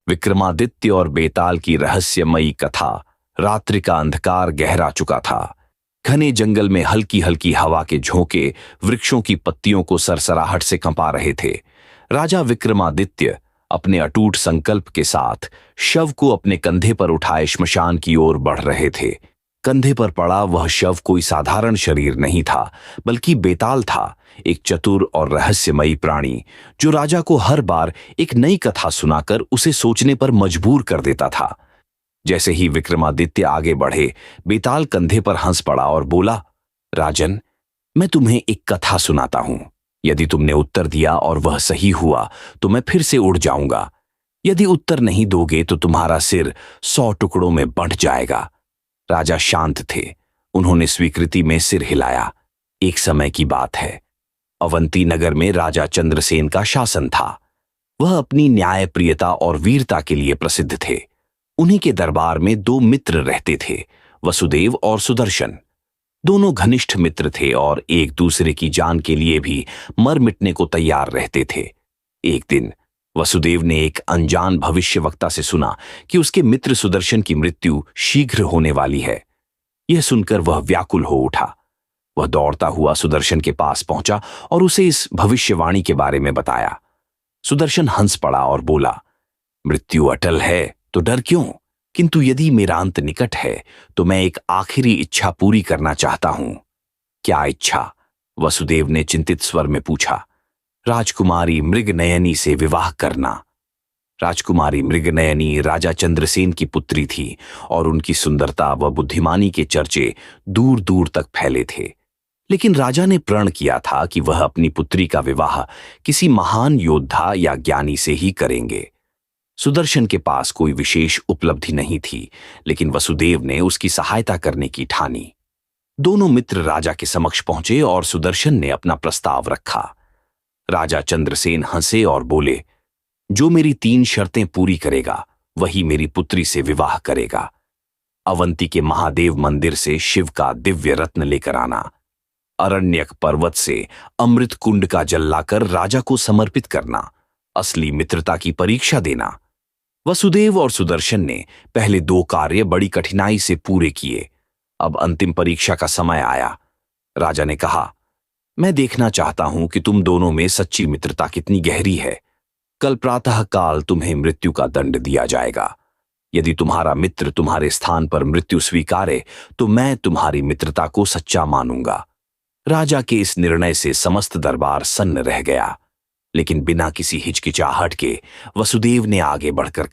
विक्रमादित्य और बेताल की रहस्यमयी कथा। रात्रि का अंधकार गहरा चुका था। घने जंगल में हल्की हल्की हवा के झोंके वृक्षों की पत्तियों को सरसराहट से कंपा रहे थे। राजा विक्रमादित्य अपने अटूट संकल्प के साथ शव को अपने कंधे पर उठाए श्मशान की ओर बढ़ रहे थे। कंधे पर पड़ा वह शव कोई साधारण शरीर नहीं था, बल्कि बेताल था, एक चतुर और रहस्यमयी प्राणी जो राजा को हर बार एक नई कथा सुनाकर उसे सोचने पर मजबूर कर देता था। जैसे ही विक्रमादित्य आगे बढ़े, बेताल कंधे पर हंस पड़ा और बोला, राजन, मैं तुम्हें एक कथा सुनाता हूं। यदि तुमने उत्तर दिया और वह सही हुआ तो मैं फिर से उड़ जाऊंगा। यदि उत्तर नहीं दोगे तो तुम्हारा सिर 100 टुकड़ों में बंट जाएगा। राजा शांत थे। उन्होंने स्वीकृति में सिर हिलाया। एक समय की बात है। अवंती नगर में राजा चंद्रसेन का शासन था। वह अपनी न्यायप्रियता और वीरता के लिए प्रसिद्ध थे। उन्हीं के दरबार में 2 मित्र रहते थे, वसुदेव और सुदर्शन। दोनों घनिष्ठ मित्र थे और एक दूसरे की जान के लिए भी मर मिटने को तैयार रहते थे। एक दिन वसुदेव ने एक अनजान भविष्यवक्ता से सुना कि उसके मित्र सुदर्शन की मृत्यु शीघ्र होने वाली है। यह सुनकर वह व्याकुल हो उठा। वह दौड़ता हुआ सुदर्शन के पास पहुंचा और उसे इस भविष्यवाणी के बारे में बताया। सुदर्शन हंस पड़ा और बोला, मृत्यु अटल है तो डर क्यों? किंतु यदि मेरा अंत निकट है तो मैं एक आखिरी इच्छा पूरी करना चाहता हूं। क्या इच्छा? वसुदेव ने चिंतित स्वर में पूछा। राजकुमारी मृगनयनी से विवाह करना। राजकुमारी मृगनयनी राजा चंद्रसेन की पुत्री थी और उनकी सुंदरता व बुद्धिमानी के चर्चे दूर दूर तक फैले थे। लेकिन राजा ने प्रण किया था कि वह अपनी पुत्री का विवाह किसी महान योद्धा या ज्ञानी से ही करेंगे। सुदर्शन के पास कोई विशेष उपलब्धि नहीं थी, लेकिन वसुदेव ने उसकी सहायता करने की ठानी। दोनों मित्र राजा के समक्ष पहुंचे और सुदर्शन ने अपना प्रस्ताव रखा। राजा चंद्रसेन हंसे और बोले, जो मेरी 3 शर्तें पूरी करेगा वही मेरी पुत्री से विवाह करेगा। अवंती के महादेव मंदिर से शिव का दिव्य रत्न लेकर आना, अरण्यक पर्वत से अमृत कुंड का जल लाकर राजा को समर्पित करना, असली मित्रता की परीक्षा देना। वसुदेव और सुदर्शन ने पहले 2 कार्य बड़ी कठिनाई से पूरे किए। अब अंतिम परीक्षा का समय आया। राजा ने कहा, मैं देखना चाहता हूं कि तुम दोनों में सच्ची मित्रता कितनी गहरी है। कल प्रातः काल तुम्हें मृत्यु का दंड दिया जाएगा। यदि तुम्हारा मित्र तुम्हारे स्थान पर मृत्यु स्वीकारे तो मैं तुम्हारी मित्रता को सच्चा मानूंगा। राजा के इस निर्णय से समस्त दरबार सन्न रह गया, लेकिन बिना किसी हिचकिचाहट के वसुदेव ने आगे बढ़कर